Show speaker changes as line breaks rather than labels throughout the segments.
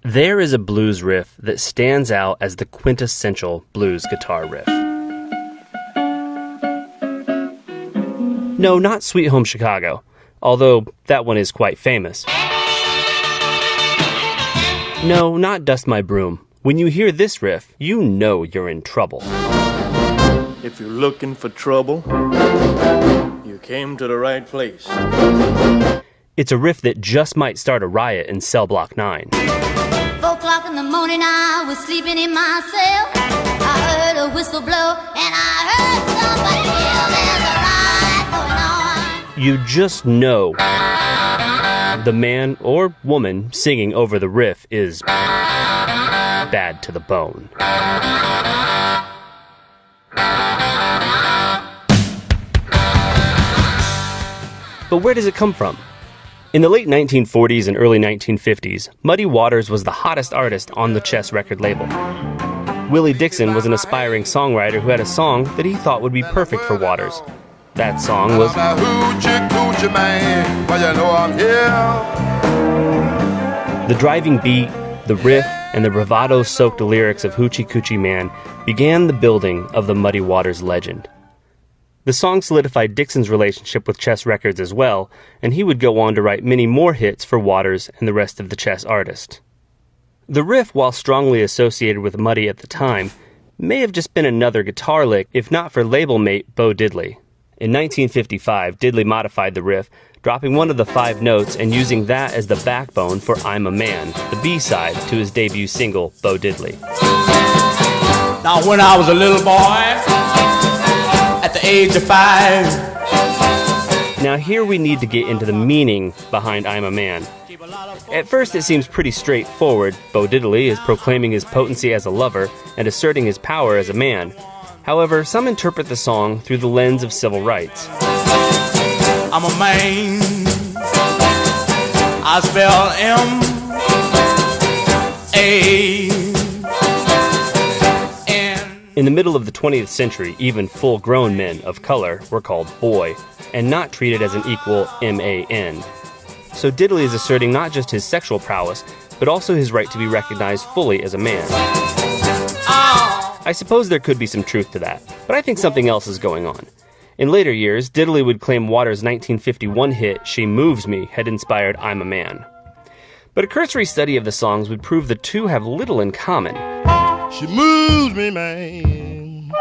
There is a blues riff that stands out as the quintessential blues guitar riff. No, not Sweet Home Chicago, although that one is quite famous. No, not Dust My Broom. When you hear this riff, you know you're in trouble.
If you're looking for trouble, you came to the right place.
It's a riff that just might start a riot in Cell Block 9.
4 o'clock in the morning, I was sleeping in my cell. I heard a whistle blow, and I heard somebody yell, there's a riot going on.
You just know the man or woman singing over the riff is bad to the bone. But where does it come from? In the late 1940s and early 1950s, Muddy Waters was the hottest artist on the Chess record label. Willie Dixon was an aspiring songwriter who had a song that he thought would be perfect for Waters. That song was the driving beat, the riff, and the bravado-soaked lyrics of Hoochie Coochie Man began the building of the Muddy Waters legend. The song solidified Dixon's relationship with Chess Records as well, and he would go on to write many more hits for Waters and the rest of the Chess artists. The riff, while strongly associated with Muddy at the time, may have just been another guitar lick if not for label mate Bo Diddley. In 1955, Diddley modified the riff, dropping one of the 5 notes and using that as the backbone for I'm a Man, the B-side to his debut single, Bo Diddley.
Now when I was a little boy, at the age of 5.
Now here we need to get into the meaning behind I'm a Man. At first it seems pretty straightforward. Bo Diddley is proclaiming his potency as a lover and asserting his power as a man. However, some interpret the song through the lens of civil rights.
I'm a man. I spell M-A.
In the middle of the 20th century, even full-grown men of color were called boy, and not treated as an equal M-A-N. So Diddley is asserting not just his sexual prowess, but also his right to be recognized fully as a man. I suppose there could be some truth to that, but I think something else is going on. In later years, Diddley would claim Waters' 1951 hit, She Moves Me, had inspired I'm a Man. But a cursory study of the songs would prove the two have little in common.
She moves me, man.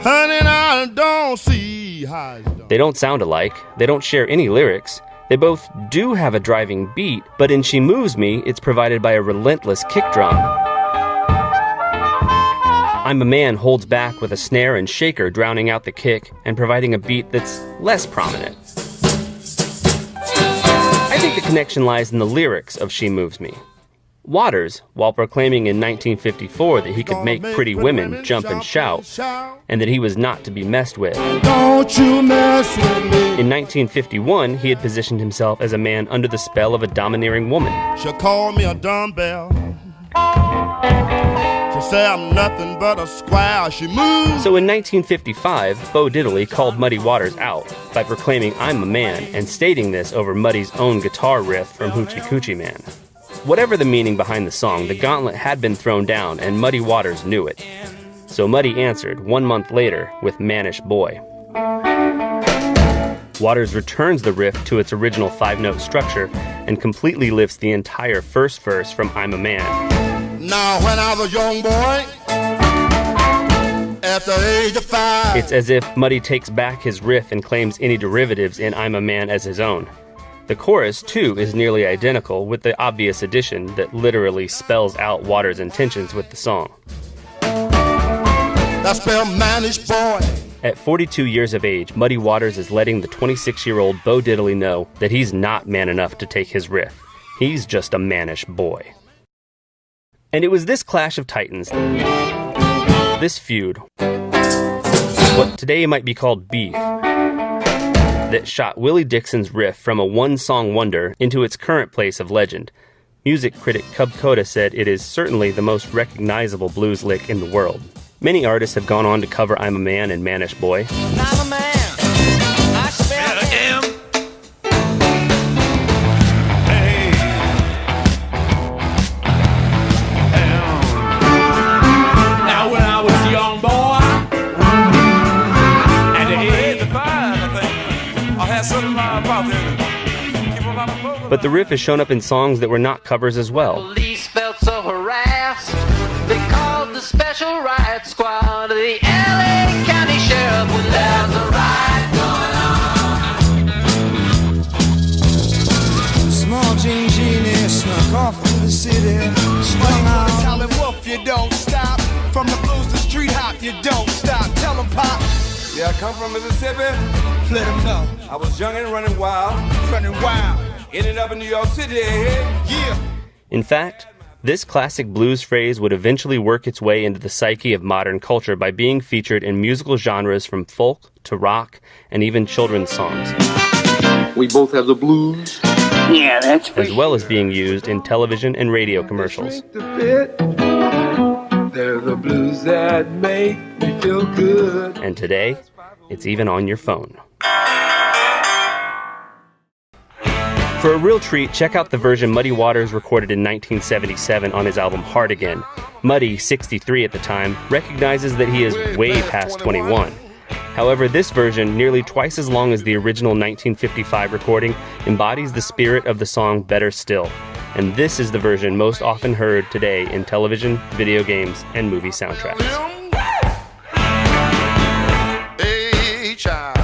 Honey, I don't see how it's done.
They don't sound alike. They don't share any lyrics. They both do have a driving beat, but in She Moves Me, it's provided by a relentless kick drum. I'm a Man holds back with a snare and shaker drowning out the kick and providing a beat that's less prominent. I think the connection lies in the lyrics of She Moves Me. Waters, while proclaiming in 1954 that he could make pretty women jump and shout, and that he was not to be messed with.
Don't you mess with me.
In 1951, he had positioned himself as a man under the spell of a domineering woman.
She'll call me a dumbbell. She'll say I'm nothing but a square. She moves.
So in 1955, Bo Diddley called Muddy Waters out by proclaiming I'm a Man and stating this over Muddy's own guitar riff from Hoochie Coochie Man. Whatever the meaning behind the song, the gauntlet had been thrown down, and Muddy Waters knew it. So Muddy answered 1 month later with Mannish Boy. Waters returns the riff to its original 5-note structure and completely lifts the entire first verse from I'm a Man.
Now when I was a young boy, at the age of 5.
It's as if Muddy takes back his riff and claims any derivatives in I'm a Man as his own. The chorus, too, is nearly identical, with the obvious addition that literally spells out Waters' intentions with the song.
That's spell Mannish Boy.
At 42 years of age, Muddy Waters is letting the 26-year-old Bo Diddley know that he's not man enough to take his riff. He's just a mannish boy. And it was this clash of titans, this feud, what today might be called beef, that shot Willie Dixon's riff from a one-song wonder into its current place of legend. Music critic Cub Koda said it is certainly the most recognizable blues lick in the world. Many artists have gone on to cover I'm a Man and Mannish Boy.
I'm a man. I spell M.
But the riff has shown up in songs that were not covers as well.
Police felt so harassed, they called the special riot squad. The LA County Sheriff when there's a riot going on.
Small Jean Genie snuck off to the city. Swung out.
Tell him, Wolf, you don't stop. From the blues to street hop, you don't stop. Tell him, Pop.
Yeah, I come from Mississippi.
Let him know.
I was young and running wild.
Running wild.
Ended up in New York City.
Yeah.
In fact, this classic blues phrase would eventually work its way into the psyche of modern culture by being featured in musical genres from folk to rock and even children's songs.
We both have the blues. Yeah, that's
as well as being used in television and radio commercials.
They're the blues that make me feel good.
And today, it's even on your phone. For a real treat, check out the version Muddy Waters recorded in 1977 on his album Hard Again. Muddy, 63 at the time, recognizes that he is way past 21. However, this version, nearly twice as long as the original 1955 recording, embodies the spirit of the song Better Still. And this is the version most often heard today in television, video games, and movie soundtracks.
Hey, child.